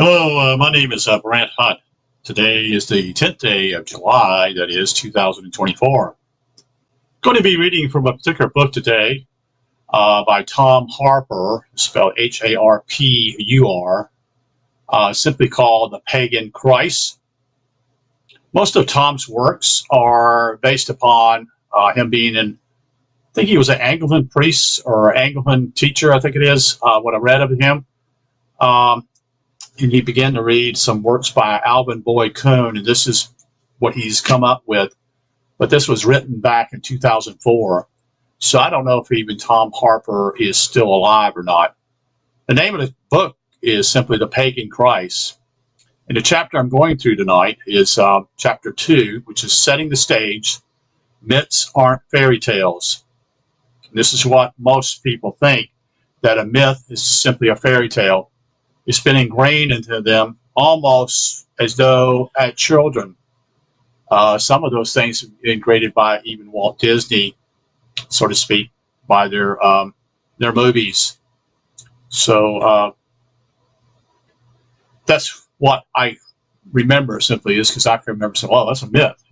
Hello, my name is Brant Hunt. Today is the 10th day of July, that is 2024. Going to be reading from a particular book today by Tom Harpur, spelled Harpur, simply called The Pagan Christ. Most of Tom's works are based upon him being I think he was an Anglican priest or Anglican teacher, I think it is, what I read of him. And he began to read some works by Alvin Boyd Kuhn, and this is what he's come up with. But this was written back in 2004, so I don't know if even Tom Harpur is still alive or not. The name of the book is simply The Pagan Christ. And the chapter I'm going through tonight is chapter 2, which is setting the stage. Myths aren't fairy tales. And this is what most people think, that a myth is simply a fairy tale. It's been ingrained into them almost as though as children. Some of those things have been created by even Walt Disney, so to speak, by their movies. So that's what I remember simply, is because I can remember saying, "Well, that's a myth."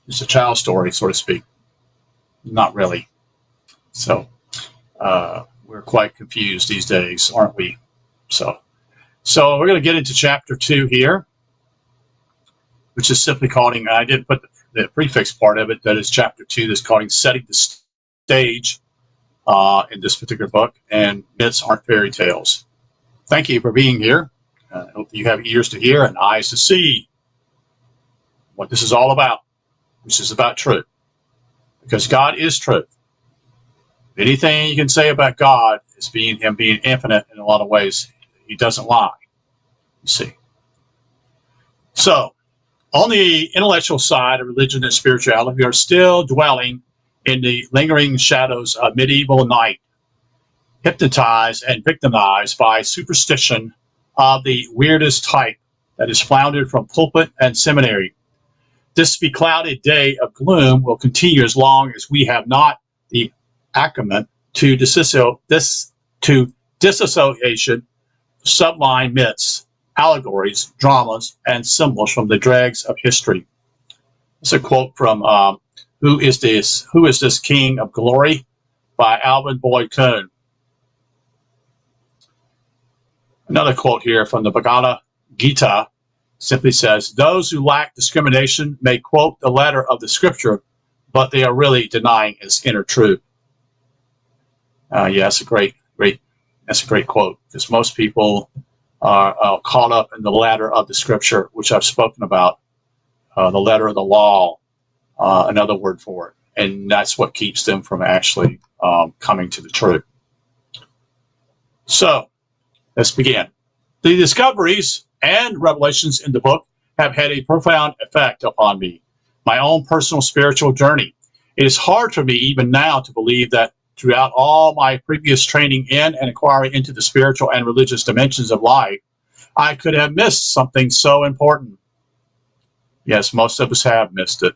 It's a child story, so to speak. Not really. So we're quite confused these days, aren't we? So we're going to get into chapter 2 here, which is simply calling, I didn't put the prefix part of it, that is chapter 2, that's calling setting the stage in this particular book, and myths aren't fairy tales. Thank you for being here. I hope you have ears to hear and eyes to see what this is all about, which is about truth, because God is truth. Anything you can say about God is him being infinite in a lot of ways. He doesn't lie, you see. So, on the intellectual side of religion and spirituality, we are still dwelling in the lingering shadows of medieval night, hypnotized and victimized by superstition of the weirdest type that is floundered from pulpit and seminary. This beclouded day of gloom will continue as long as we have not the acumen to disassociation, sublime myths, allegories, dramas, and symbols from the dregs of history. It's a quote from Who is This King of Glory by Alvin Boyd Kuhn. Another quote here from the Bhagavad Gita simply says, "Those who lack discrimination may quote the letter of the scripture, but they are really denying its inner truth." That's a great quote, because most people are caught up in the letter of the scripture, which I've spoken about, the letter of the law, another word for it, and that's what keeps them from actually coming to the truth. So let's begin. The discoveries and revelations in the book have had a profound effect upon me, my own personal spiritual journey. It is hard for me even now to believe that throughout all my previous training in and inquiry into the spiritual and religious dimensions of life, I could have missed something so important. Yes, most of us have missed it.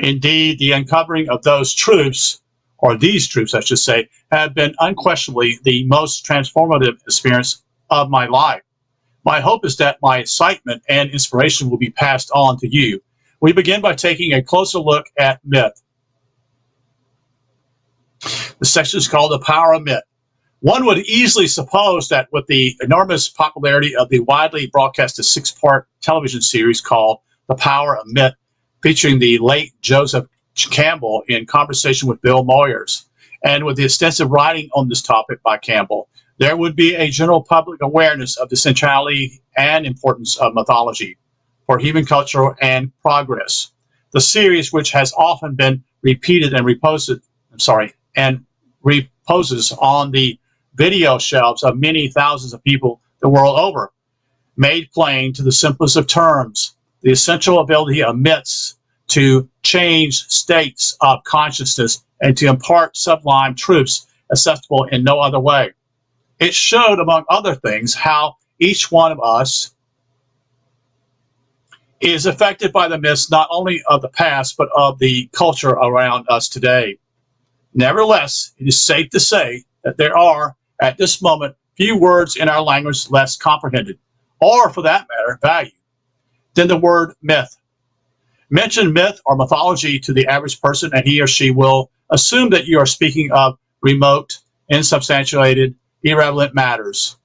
Indeed, the uncovering of those truths, or these truths, I should say, have been unquestionably the most transformative experience of my life. My hope is that my excitement and inspiration will be passed on to you. We begin by taking a closer look at myth. The section is called The Power of Myth. One would easily suppose that with the enormous popularity of the widely broadcasted 6-part television series called The Power of Myth, featuring the late Joseph Campbell in conversation with Bill Moyers, and with the extensive writing on this topic by Campbell, there would be a general public awareness of the centrality and importance of mythology for human culture and progress. The series, which has often been repeated and reposes on the video shelves of many thousands of people the world over, made plain to the simplest of terms the essential ability of myths to change states of consciousness and to impart sublime truths accessible in no other way. It showed, among other things, how each one of us is affected by the myths not only of the past, but of the culture around us today. Nevertheless, it is safe to say that there are, at this moment, few words in our language less comprehended, or for that matter, valued, than the word myth. Mention myth or mythology to the average person, and he or she will assume that you are speaking of remote, insubstantiated, irrelevant matters.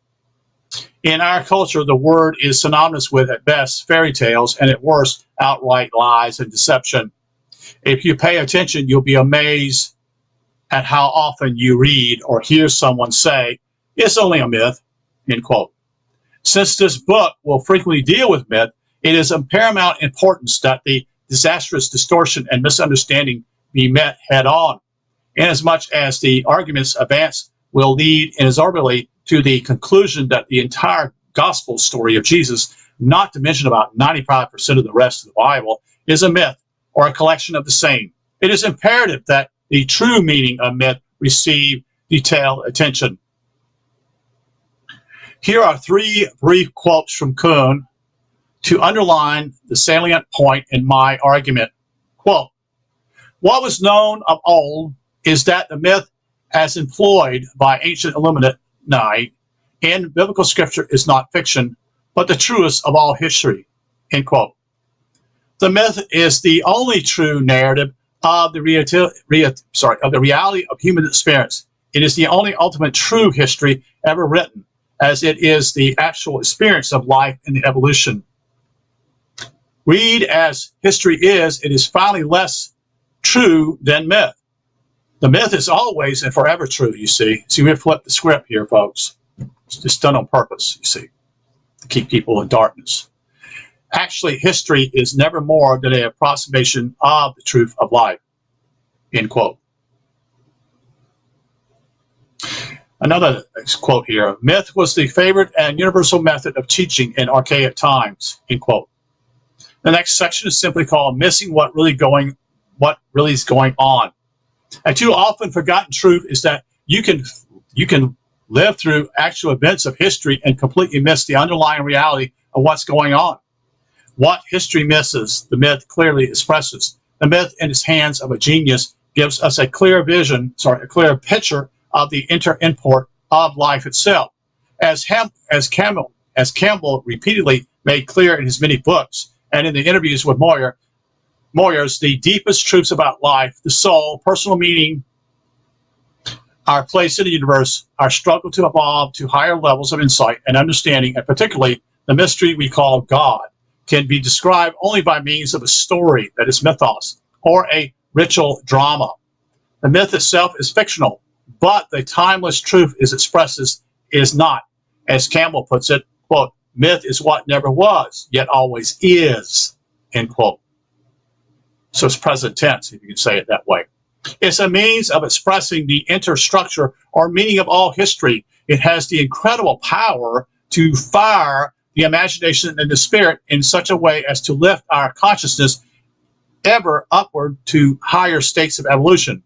In our culture, the word is synonymous with, at best, fairy tales, and at worst, outright lies and deception. If you pay attention, you'll be amazed at how often you read or hear someone say, "It's only a myth," end quote. Since this book will frequently deal with myth, it is of paramount importance that the disastrous distortion and misunderstanding be met head on, inasmuch as the arguments advanced will lead inexorably to the conclusion that the entire gospel story of Jesus, not to mention about 95% of the rest of the Bible, is a myth or a collection of the same. It is imperative that the true meaning of myth receive detailed attention. Here are 3 brief quotes from Kuhn to underline the salient point in my argument. Quote, "What was known of old is that the myth as employed by ancient Illuminati in biblical scripture is not fiction, but the truest of all history," end quote. The myth is the only true narrative of the reality of human experience. It is the only ultimate true history ever written, as it is the actual experience of life and the evolution. Read as history is, it is finally less true than myth. The myth is always and forever true, you see. See, we flipped the script here, folks. It's just done on purpose, you see, to keep people in darkness. Actually, history is never more than an approximation of the truth of life, end quote. Another quote here, "Myth was the favorite and universal method of teaching in archaic times," end quote. The next section is simply called "Missing What Really is Going On." A too often forgotten truth is that you can live through actual events of history and completely miss the underlying reality of what's going on. What history misses, the myth clearly expresses. The myth in the hands of a genius gives us a clear picture of the import of life itself. As Campbell repeatedly made clear in his many books and in the interviews with Moyers, the deepest truths about life, the soul, personal meaning, our place in the universe, our struggle to evolve to higher levels of insight and understanding, and particularly the mystery we call God, can be described only by means of a story, that is mythos, or a ritual drama. The myth itself is fictional, but the timeless truth it expresses is not. As Campbell puts it, quote, "Myth is what never was, yet always is," end quote. So it's present tense, if you can say it that way. It's a means of expressing the interstructure or meaning of all history. It has the incredible power to fire the imagination and the spirit in such a way as to lift our consciousness ever upward to higher states of evolution.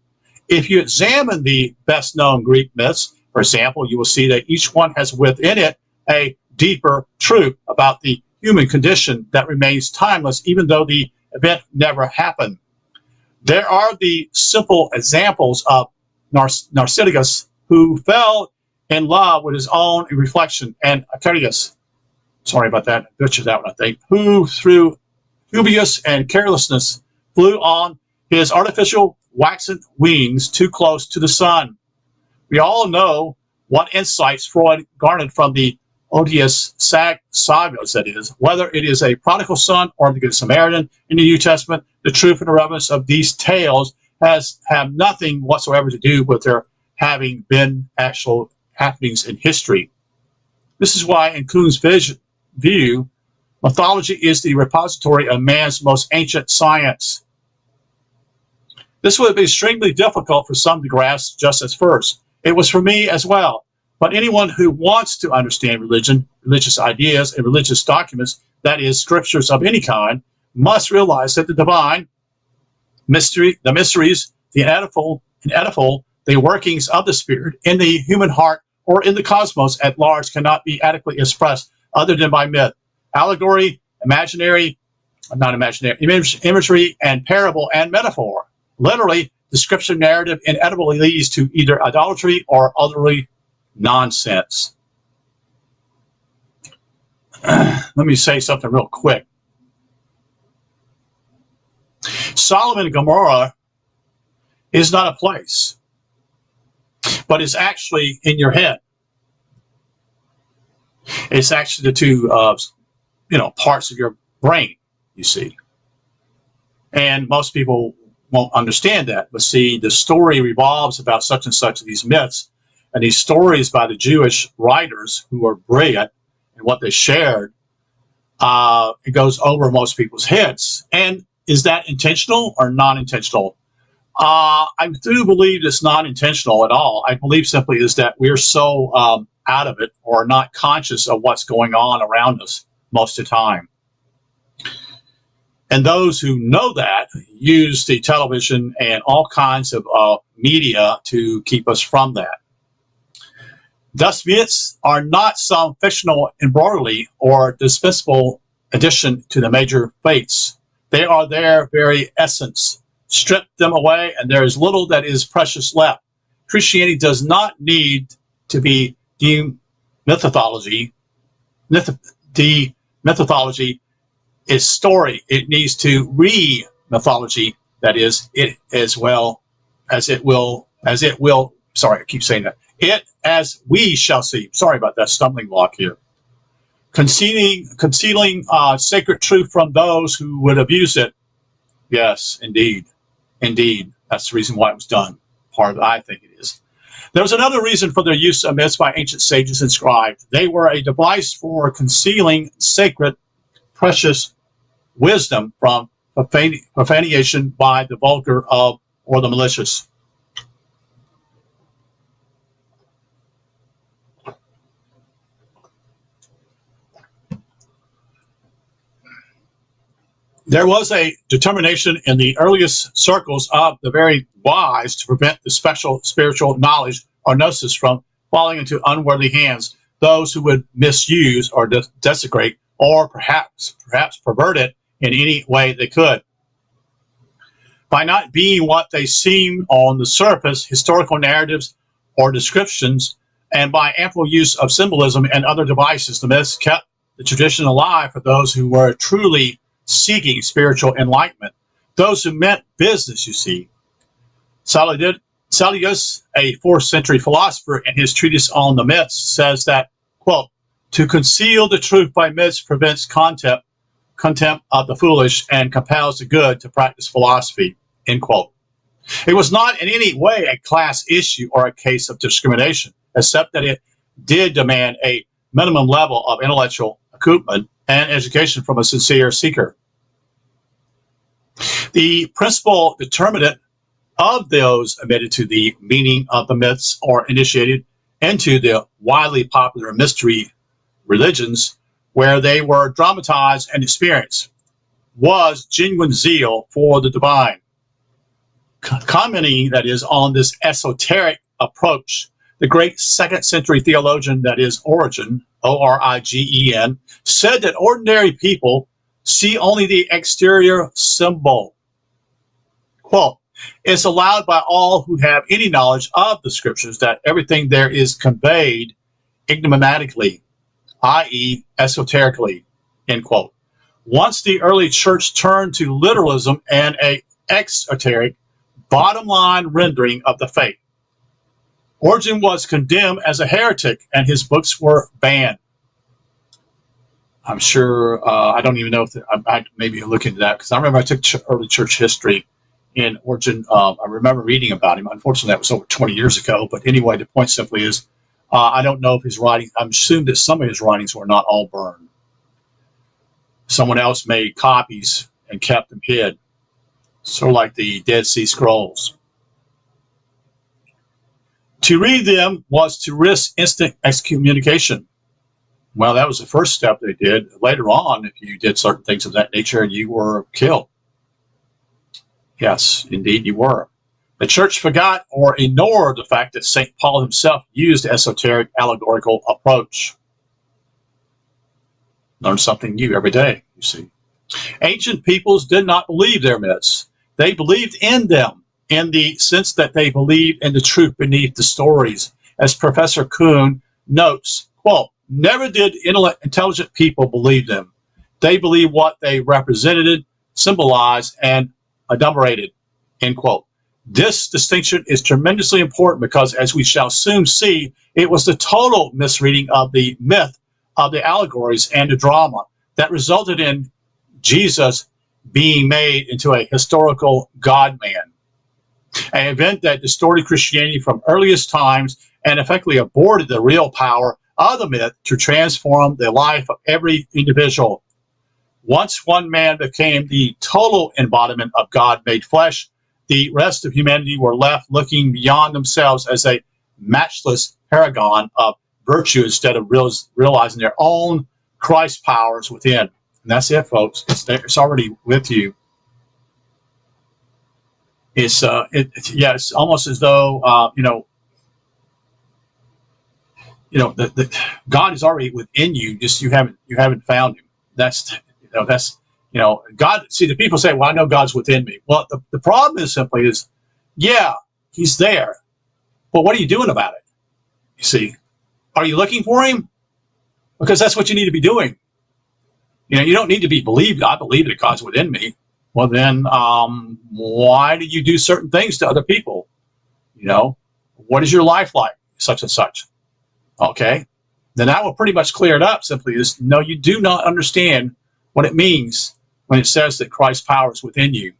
If you examine the best known Greek myths, for example, you will see that each one has within it a deeper truth about the human condition that remains timeless, even though the event never happened. There are the simple examples of Narcissus, who fell in love with his own reflection, and Achilles, sorry about that, butchered that one, I think, who through hubris and carelessness flew on his artificial waxen wings too close to the sun. We all know what insights Freud garnered from the odious sagas, that is, whether it is a prodigal son or the Good Samaritan in the New Testament, the truth and the relevance of these tales have nothing whatsoever to do with their having been actual happenings in history. This is why, in Kuhn's view, mythology is the repository of man's most ancient science. This would be extremely difficult for some to grasp just at first. It was for me as well. But anyone who wants to understand religion, religious ideas, and religious documents, that is, scriptures of any kind, must realize that the divine, the mysteries, the ineffable, the workings of the spirit in the human heart or in the cosmos at large cannot be adequately expressed other than by myth, allegory, imagery, and parable and metaphor. Literally, the scripture narrative inevitably leads to either idolatry or otherly nonsense. let me say something real quick. Sodom and Gomorrah is not a place, but it's actually in your head. It's actually the two, parts of your brain, you see. And most people won't understand that. But see, the story revolves about such and such of these myths. And these stories by the Jewish writers who are brilliant in what they shared, it goes over most people's heads. And is that intentional or non-intentional? I do believe it's not intentional at all. I believe simply is that we're so out of it or not conscious of what's going on around us most of the time. And those who know that use the television and all kinds of media to keep us from that. Thus, myths are not some fictional embroidery or dispensable addition to the major faiths. They are their very essence. Strip them away, and there is little that is precious left. Christianity does not need to be demythology. Demythology is story. It needs to re-mythology. That is, it as well as it will. Sorry, I keep saying that. It as we shall see. Sorry about that stumbling block here. Concealing sacred truth from those who would abuse it. Yes, indeed. That's the reason why it was done. Part of it, I think it is. There was another reason for their use of myths by ancient sages and scribes. They were a device for concealing sacred, precious wisdom from profanation by the vulgar or the malicious. There was a determination in the earliest circles of the very wise to prevent the special spiritual knowledge or gnosis from falling into unworthy hands, those who would misuse or desecrate or perhaps pervert it in any way they could. By not being what they seem on the surface, historical narratives or descriptions, and by ample use of symbolism and other devices, the myths kept the tradition alive for those who were truly seeking spiritual enlightenment, those who meant business, you see. Salius, a 4th century philosopher, in his treatise on the myths, says that, quote, to conceal the truth by myths prevents contempt of the foolish and compels the good to practice philosophy, end quote. It was not in any way a class issue or a case of discrimination, except that it did demand a minimum level of intellectual acumen and education from a sincere seeker. The principal determinant of those admitted to the meaning of the myths or initiated into the widely popular mystery religions where they were dramatized and experienced was genuine zeal for the divine. Commenting, that is, on this esoteric approach, the great 2nd century theologian, that is Origen, O-R-I-G-E-N, said that ordinary people see only the exterior symbol. Quote, it's allowed by all who have any knowledge of the scriptures that everything there is conveyed enigmatically, i.e. esoterically, end quote. Once the early church turned to literalism and an exoteric, bottom line rendering of the faith. Origen was condemned as a heretic and his books were banned. I'm sure, I don't even know if I maybe look into that, because I remember I took early church history in Origen. I remember reading about him. Unfortunately, that was over 20 years ago. But anyway, the point simply is, I don't know if his writing, I'm assuming that some of his writings were not all burned. Someone else made copies and kept them hid, sort of like the Dead Sea Scrolls. To read them was to risk instant excommunication. Well, that was the first step they did. Later on, if you did certain things of that nature, you were killed. Yes, indeed you were. The church forgot or ignored the fact that St. Paul himself used the esoteric allegorical approach. Learn something new every day, you see. Ancient peoples did not believe their myths. They believed in them in the sense that they believed in the truth beneath the stories. As Professor Kuhn notes, quote, never did intelligent people believe them. They believed what they represented, symbolized, and adumbrated, end quote. This distinction is tremendously important because, as we shall soon see, it was the total misreading of the myth, of the allegories, and the drama that resulted in Jesus being made into a historical God-man, an event that distorted Christianity from earliest times and effectively aborted the real power of the myth to transform the life of every individual. Once one man became the total embodiment of God made flesh, the rest of humanity were left looking beyond themselves as a matchless paragon of virtue instead of realizing their own Christ powers within. And that's it, folks. It's already with you. It's it's almost as though God is already within you. Just you haven't found him. That's God. See, the people say, "Well, I know God's within me." Well, the problem is yeah, he's there, but what are you doing about it? You see, are you looking for him? Because that's what you need to be doing. You don't need to be believed. I believe that God's within me. Well, then, why do you do certain things to other people? What is your life like? Such and such. Okay, then that will pretty much clear it up. Simply is, no, you do not understand what it means when it says that Christ's power is within you.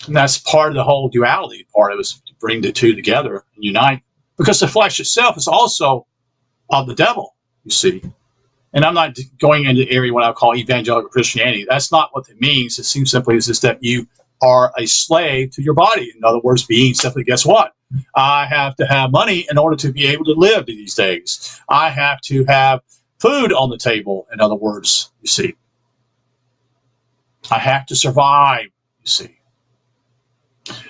And that's part of the whole duality. Part of it is to bring the two together and unite. Because the flesh itself is also of the devil, you see. And I'm not going into the area what I call evangelical Christianity. That's not what it means. It seems simply is that you are a slave to your body. In other words, being simply, guess what? I have to have money in order to be able to live these days. I have to have food on the table, in other words, you see. I have to survive, you see.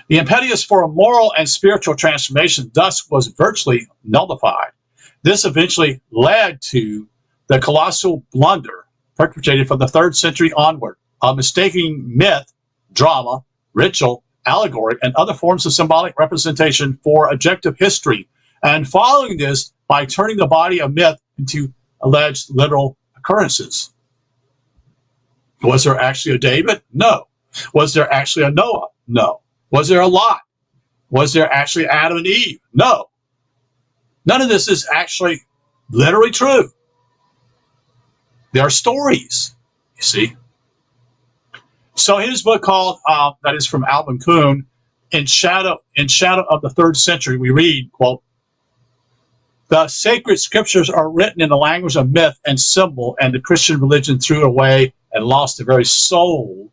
The impetus for a moral and spiritual transformation thus was virtually nullified. This eventually led to the colossal blunder perpetrated from the 3rd century onward of mistaking myth, drama, ritual, allegory, and other forms of symbolic representation for objective history, and following this by turning the body of myth into alleged literal occurrences. Was there actually a David? No. Was there actually a Noah? No. Was there a Lot? Was there actually Adam and Eve? No. None of this is actually literally true. There are stories, you see. So in his book called, that is from Alvin Kuhn, In Shadow of the 3rd Century, we read, quote, "The sacred scriptures are written in the language of myth and symbol, and the Christian religion threw away and lost the very soul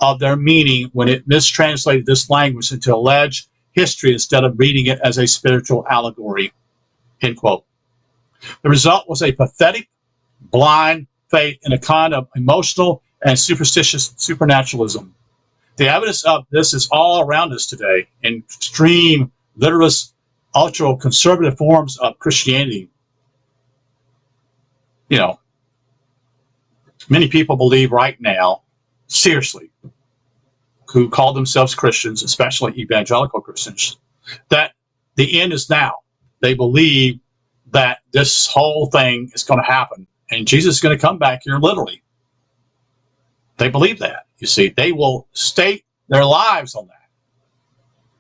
of their meaning when it mistranslated this language into alleged history instead of reading it as a spiritual allegory," end quote. The result was a pathetic, blind faith in a kind of emotional and superstitious supernaturalism. The evidence of this is all around us today in extreme, literalist, ultra-conservative forms of Christianity. Many people believe right now, seriously, who call themselves Christians, especially evangelical Christians, that the end is now. They believe that this whole thing is going to happen and Jesus is going to come back here literally. They believe that. You see, they will stake their lives on that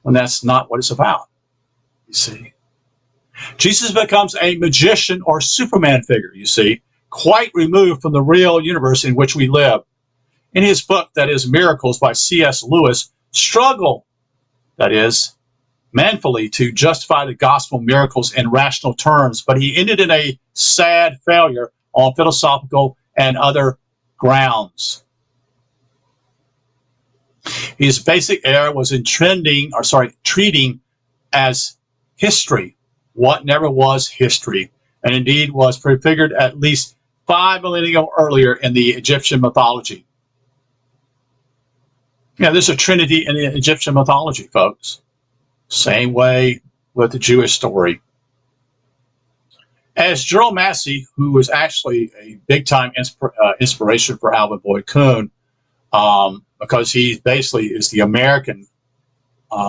when that's not what it's about. You see, Jesus becomes a magician or Superman figure, you see, quite removed from the real universe in which we live. In his book, that is Miracles by C.S. Lewis, struggle, that is, manfully to justify the gospel miracles in rational terms, but he ended in a sad failure on philosophical and other grounds. His basic error was in treating as history what never was history, and indeed was prefigured at least 5 millennia earlier in the Egyptian mythology. There's a trinity in the Egyptian mythology, folks. Same way with the Jewish story. As Gerald Massey, who was actually a big-time inspiration for Alvin Boyd Kuhn, because he basically is the American.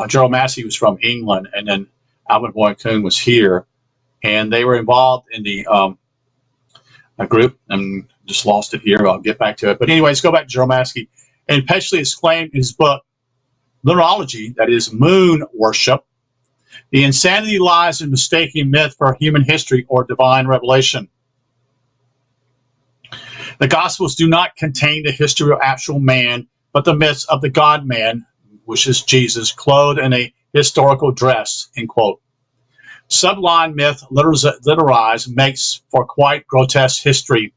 Gerald Massey was from England, and then Alvin Boyd Kuhn was here. and they were involved in the a group. I'm just lost it here. I'll get back to it. But anyways, go back to Jerome Maskey. And Petchley exclaimed in his book, Lunology, that is moon worship, the insanity lies in mistaking myth for human history or divine revelation. The Gospels do not contain the history of actual man, but the myths of the God-man, which is Jesus, clothed in a historical dress, end quote. Sublime myth literized makes for quite grotesque history.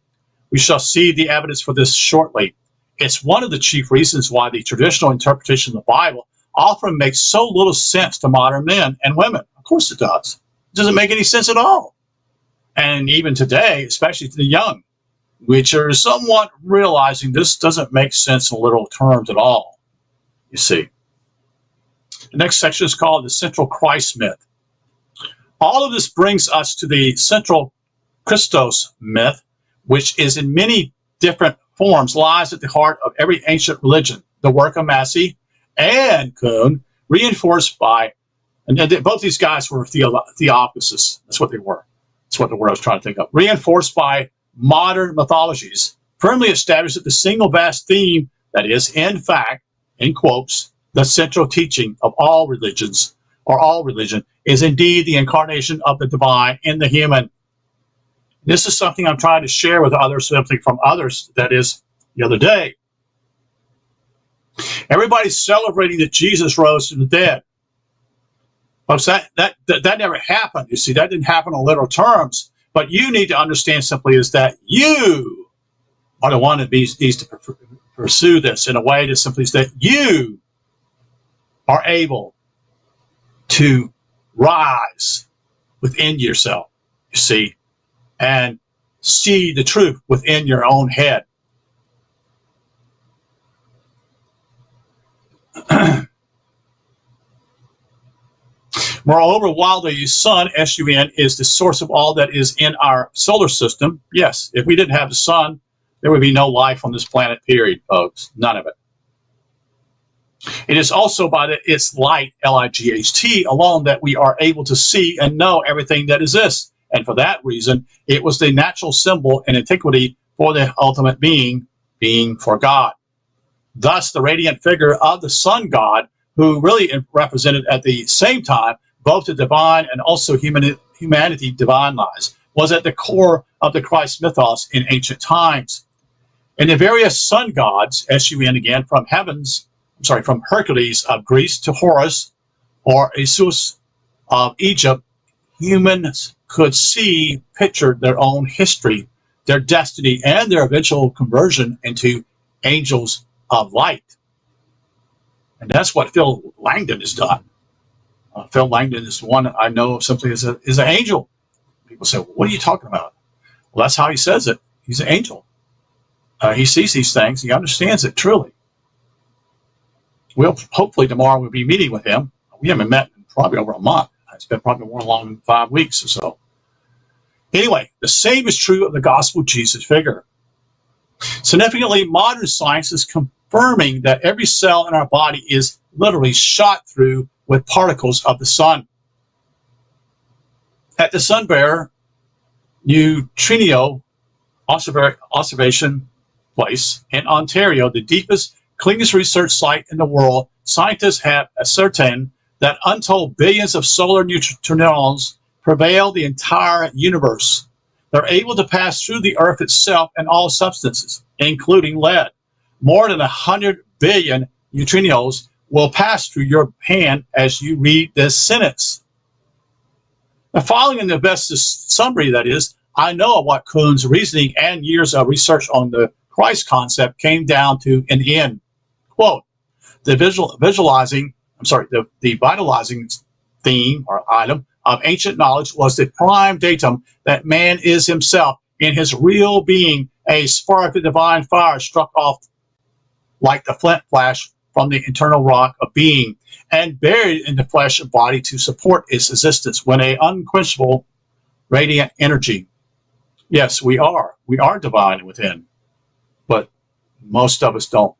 We shall see the evidence for this shortly. It's one of the chief reasons why the traditional interpretation of the Bible often makes so little sense to modern men and women. Of course it does. It doesn't make any sense at all. And even today, especially to the young, which are somewhat realizing this doesn't make sense in literal terms at all, you see. The next section is called the Central Christ Myth. All of this brings us to the Central Christos myth, which is in many different forms, lies at the heart of every ancient religion. The work of Massey and Kuhn, reinforced by, and both these guys were Theosophists. That's what they were. That's what the word I was trying to think of. Reinforced by modern mythologies, firmly established that the single vast theme that is, in fact, in quotes, the central teaching of all religions, or all religion, is indeed the incarnation of the divine in the human. This is something I'm trying to share with others, something from others, that is, the other day. Everybody's celebrating that Jesus rose from the dead. Folks, that never happened. You see, that didn't happen in literal terms. But you need to understand simply is that you are the one that needs to pursue this in a way that simply is that you are able to rise within yourself, you see, and see the truth within your own head. Moreover, while the sun, S-U-N, is the source of all that is in our solar system, yes, if we didn't have the sun, there would be no life on this planet, period, folks. None of it. It is also by its light, L-I-G-H-T, alone that we are able to see and know everything that exists. And for that reason, it was the natural symbol in antiquity for the ultimate being for God. Thus, the radiant figure of the sun god, who really represented at the same time both the divine and also humanity divine lies, was at the core of the Christ mythos in ancient times. And the various sun gods, S-U-N again, from Hercules of Greece to Horus or Zeus of Egypt, humans could see pictured their own history, their destiny, and their eventual conversion into angels of light. And that's what Phil Langdon has done. Phil Langdon is one I know of simply as an angel. People say, well, what are you talking about? Well, that's how he says it. He's an angel. He sees these things. He understands it truly. Hopefully tomorrow we'll be meeting with him. We haven't met in probably over a month. It's been probably more than 5 weeks or so. Anyway, the same is true of the gospel Jesus figure. Significantly, modern science is confirming that every cell in our body is literally shot through with particles of the sun. At the Sun-Bearer Neutrino Observation Place in Ontario, the deepest, cleanest research site in the world, scientists have ascertained that untold billions of solar neutrinos pervade the entire universe. They're able to pass through the Earth itself and all substances, including lead. More than 100 billion neutrinos will pass through your hand as you read this sentence. Now, following in the best summary, that is, I know what Kuhn's reasoning and years of research on the Christ concept came down to in the end. Quote, the vitalizing theme or item of ancient knowledge was the prime datum that man is himself in his real being, a spark of divine fire struck off like the flint flash from the eternal rock of being and buried in the flesh and body to support its existence when an unquenchable radiant energy. Yes, we are divine within, but most of us don't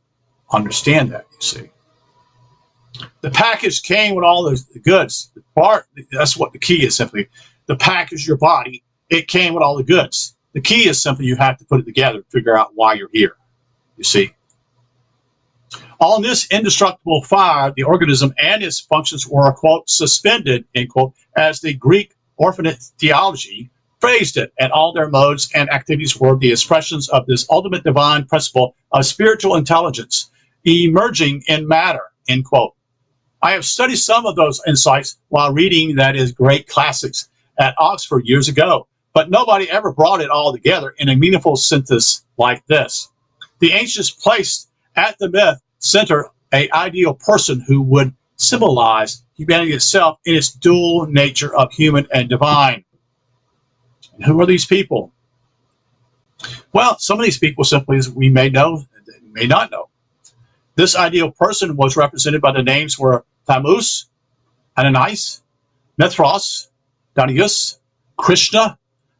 understand that, you see. The package came with all the goods. That's what the key is simply. to package your body, it came with all the goods. The key is simply you have to put it together, figure out why you're here, you see. On this indestructible fire, the organism and its functions were, quote, suspended, end quote, as the Greek orphanate theology phrased it, and all their modes and activities were the expressions of this ultimate divine principle of spiritual intelligence emerging in matter, end quote. I have studied some of those insights while reading, that is, great classics at Oxford years ago, but nobody ever brought it all together in a meaningful synthesis like this. The ancients placed at the myth center an ideal person who would symbolize humanity itself in its dual nature of human and divine. And who are these people? Well, some of these people simply, as we may know, may not know. This ideal person was represented by the names were Thamus, Ananias, Mithras, Danius, Krishna,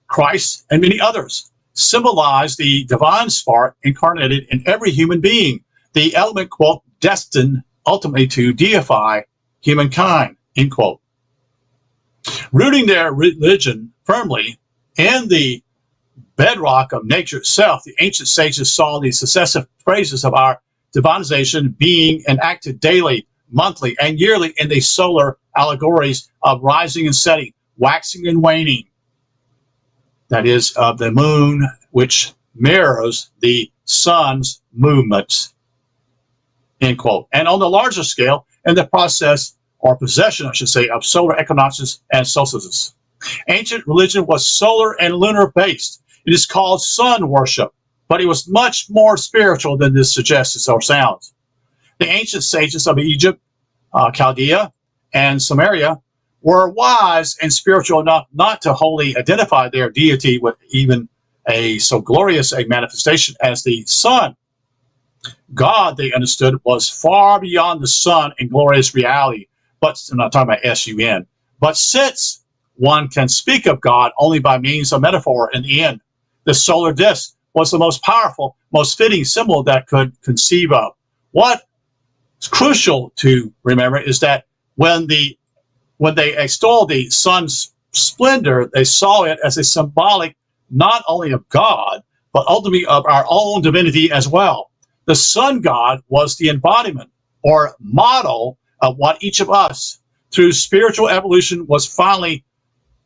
Christ, and many others. Symbolize the divine spark incarnated in every human being, the element, quote, destined ultimately to deify humankind, end quote. Rooting their religion firmly in the bedrock of nature itself, the ancient sages saw the successive phases of our divinization being enacted daily, monthly, and yearly in the solar allegories of rising and setting, waxing and waning, that is, of the moon, which mirrors the sun's movements, end quote. And on the larger scale, in the process, or possession, I should say, of solar equinoxes and solstices. Ancient religion was solar and lunar based. It is called sun worship, but it was much more spiritual than this suggests or sounds. The ancient sages of Egypt, Chaldea, and Samaria were wise and spiritual enough not to wholly identify their deity with even so glorious a manifestation as the sun. God, they understood, was far beyond the sun in glorious reality, but I'm not talking about S-U-N. But since one can speak of God only by means of metaphor in the end, the solar disk was the most powerful, most fitting symbol that could conceive of. What is crucial to remember is that when they extolled the sun's splendor, they saw it as a symbolic not only of God, but ultimately of our own divinity as well. The sun god was the embodiment or model of what each of us, through spiritual evolution, was finally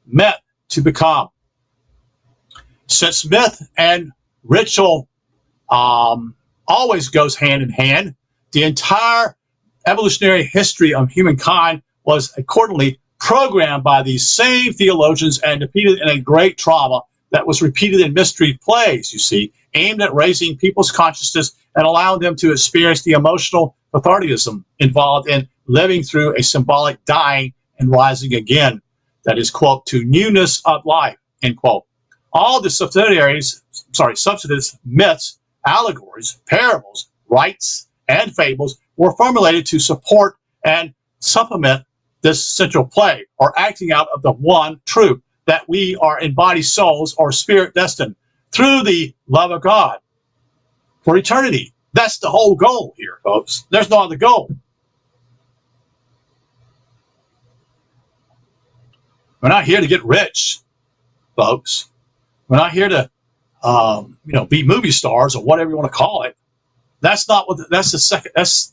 meant to become. Since myth and ritual always goes hand in hand, the entire evolutionary history of humankind was accordingly programmed by these same theologians and defeated in a great trauma that was repeated in mystery plays, you see, aimed at raising people's consciousness and allowing them to experience the emotional catharticism involved in living through a symbolic dying and rising again, that is, quote, to newness of life, end quote. All the subsidiaries, myths, allegories, parables, rites, and fables were formulated to support and supplement this central play, or acting out of the one truth, that we are embodied souls or spirit destined through the love of God for eternity. That's the whole goal here, folks. There's no other goal. We're not here to get rich, folks. We're not here to, be movie stars or whatever you want to call it. That's not what. That's the second. That's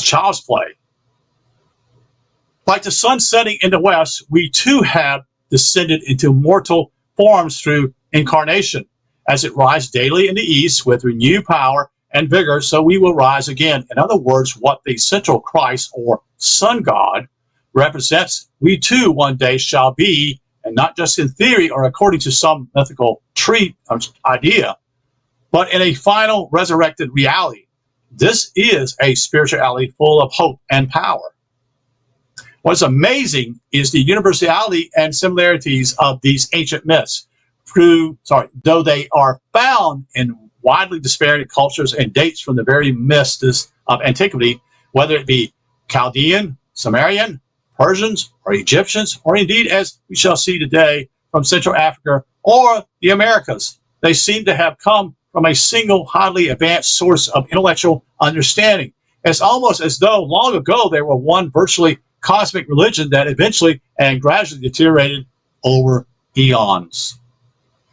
child's play. Like the sun setting in the west, we too have descended into mortal forms through incarnation. As it rises daily in the east with renewed power and vigor, so we will rise again. In other words, what the central Christ or sun god represents, we too one day shall be, and not just in theory or according to some mythical idea, but in a final resurrected reality. This is a spirituality full of hope and power. What's amazing is the universality and similarities of these ancient myths, though they are found in widely disparate cultures and dates from the very myths of antiquity, whether it be Chaldean, Sumerian, Persians, or Egyptians, or indeed, as we shall see today, from Central Africa or the Americas. They seem to have come from a single, highly advanced source of intellectual understanding. It's almost as though long ago they were one virtually cosmic religion that eventually and gradually deteriorated over eons.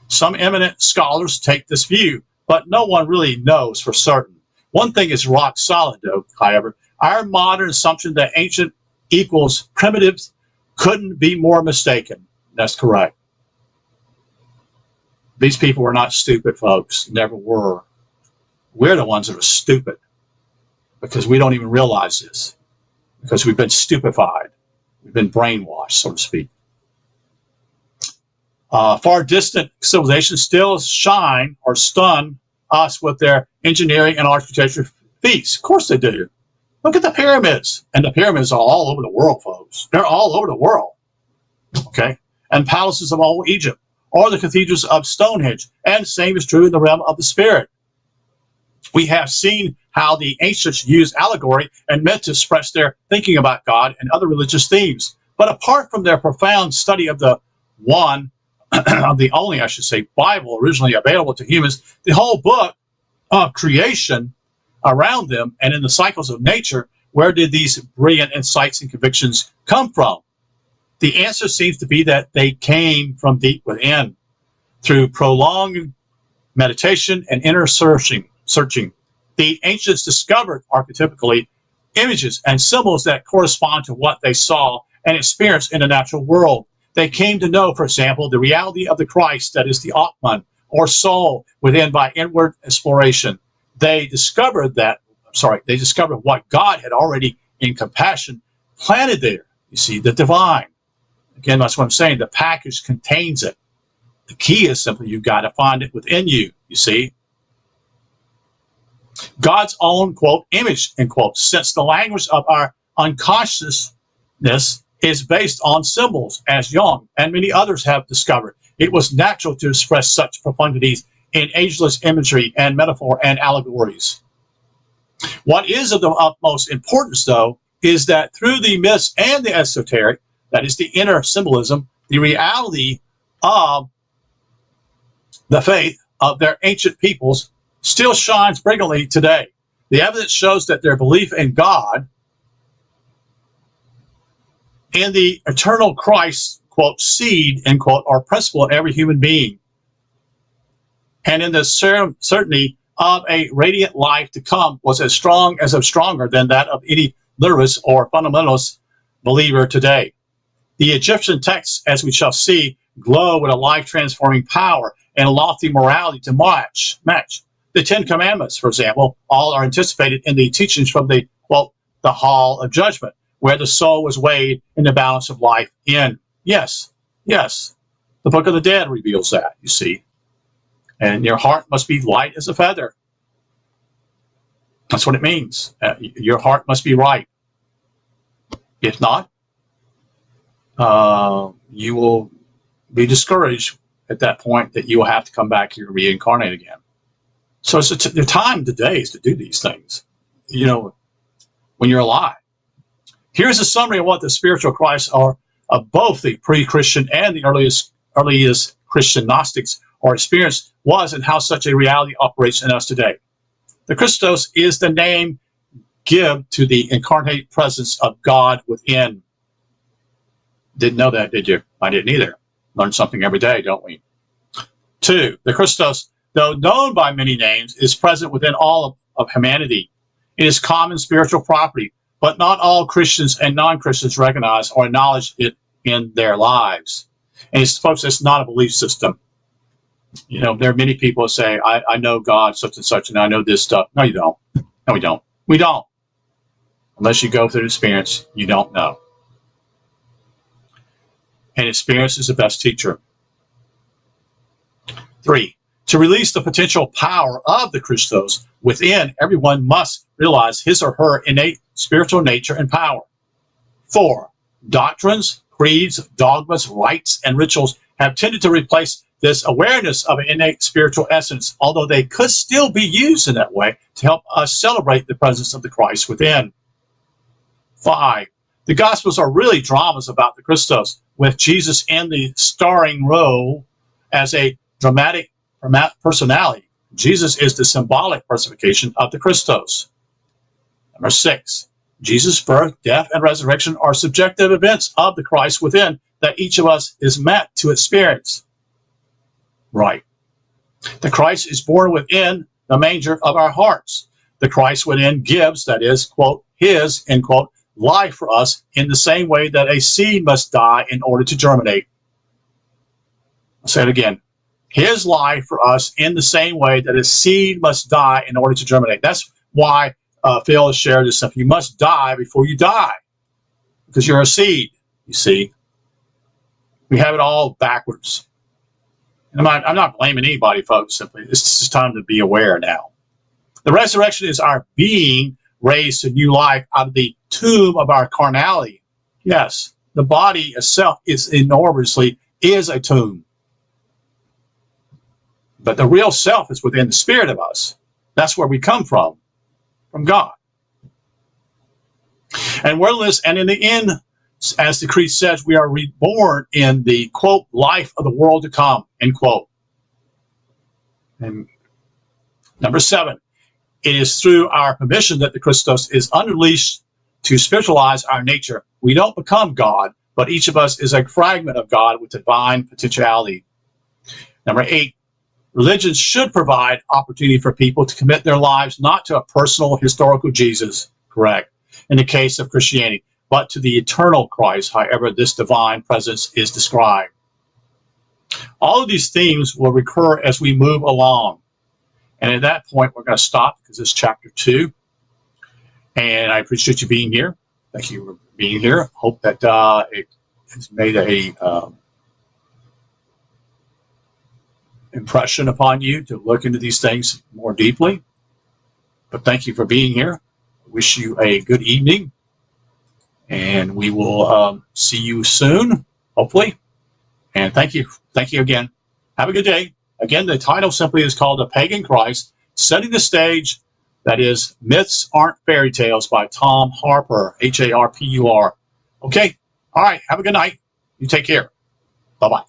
Some eminent scholars take this view, but no one really knows for certain. One thing is rock solid, though, however. Our modern assumption that ancient equals primitives couldn't be more mistaken. That's correct. These people were not stupid, folks. Never were. We're the ones that are stupid because we don't even realize this, because we've been stupefied. We've been brainwashed, so to speak. Far distant civilizations still shine or stun us with their engineering and architecture feats. Of course they do. Look at the pyramids. And the pyramids are all over the world, folks. They're all over the world. Okay? And palaces of old Egypt, or the cathedrals of Stonehenge. And the same is true in the realm of the spirit. We have seen how the ancients used allegory and myth to express their thinking about God and other religious themes. But apart from their profound study of the one, of the only, I should say, Bible originally available to humans, the whole book of creation around them and in the cycles of nature, where did these brilliant insights and convictions come from? The answer seems to be that they came from deep within, through prolonged meditation and inner searching. The ancients discovered archetypically images and symbols that correspond to what they saw and experienced in the natural world. They came to know, for example, the reality of the Christ, that is the Atman, or soul, within by inward exploration. They discovered what God had already, in compassion, planted there. You see, the divine. Again, that's what I'm saying. The package contains it. The key is simply you've got to find it within you, you see. God's own, quote, image, end quote, since the language of our unconsciousness is based on symbols, as Jung and many others have discovered. It was natural to express such profundities in ageless imagery and metaphor and allegories. What is of the utmost importance, though, is that through the myths and the esoteric, that is the inner symbolism, the reality of the faith of their ancient peoples still shines brilliantly today. The evidence shows that their belief in God, in the eternal Christ, quote, seed, end quote, or principle of every human being, and in the certainty of a radiant life to come was as strong as of stronger than that of any literalist or fundamentalist believer today. The Egyptian texts, as we shall see, glow with a life-transforming power and a lofty morality to match. The Ten Commandments, for example, all are anticipated in the teachings from the, quote, the Hall of Judgment, where the soul was weighed in the balance of life in. Yes, the Book of the Dead reveals that, you see. And your heart must be light as a feather. That's what it means. Your heart must be right. If not, you will be discouraged at that point that you will have to come back here and reincarnate again. So it's the time today is to do these things, you know, when you're alive. Here's a summary of what the spiritual Christs are of both the pre-Christian and the earliest Christian Gnostics or experience was, and how such a reality operates in us today. The Christos is the name given to the incarnate presence of God within. Didn't know that, did you? I didn't either. Learn something every day, don't we? 2, the Christos, though known by many names, is present within all of humanity. It is common spiritual property, but not all Christians and non-Christians recognize or acknowledge it in their lives. And it's, folks, it's not a belief system. You know, there are many people who say, I know God, such and such, and I know this stuff. No, you don't. No, we don't. We don't. Unless you go through the experience, you don't know. And experience is the best teacher. 3, to release the potential power of the Christos within, everyone must realize his or her innate spiritual nature and power. 4, doctrines, creeds, dogmas, rites, and rituals have tended to replace this awareness of an innate spiritual essence, although they could still be used in that way to help us celebrate the presence of the Christ within. 5, the Gospels are really dramas about the Christos, with Jesus in the starring role as a dramatic personality. Jesus is the symbolic personification of the Christos. Number 6, Jesus' birth, death, and resurrection are subjective events of the Christ within that each of us is meant to experience. Right. The Christ is born within the manger of our hearts. The Christ within gives, that is, quote, his, end quote, life for us in the same way that a seed must die in order to germinate. I'll say it again. His life for us in the same way that a seed must die in order to germinate. That's why Phil has shared this stuff. You must die before you die because you're a seed, you see. We have it all backwards. And I'm not blaming anybody, folks. Simply, it's just time to be aware now. The resurrection is our being raised to new life out of the tomb of our carnality. Yes, the body itself is enormously a tomb. But the real self is within the spirit of us. That's where we come from God. And and in the end, as the creed says, we are reborn in the, quote, life of the world to come, end quote. And number 7, it is through our permission that the Christos is unleashed to spiritualize our nature. We don't become God, but each of us is a fragment of God with divine potentiality. Number 8, religion should provide opportunity for people to commit their lives not to a personal historical Jesus, correct, in the case of Christianity, but to the eternal Christ, however this divine presence is described. All of these themes will recur as we move along. And at that point, we're going to stop because it's chapter 2. And I appreciate you being here. Thank you for being here. Hope that it has made a impression upon you to look into these things more deeply. But thank you for being here. I wish you a good evening. And we will see you soon, hopefully. And thank you. Thank you again. Have a good day. Again, the title simply is called The Pagan Christ, Setting the Stage, that is Myths Aren't Fairy Tales by Tom Harpur, Harpur. Okay. All right. Have a good night. You take care. Bye-bye.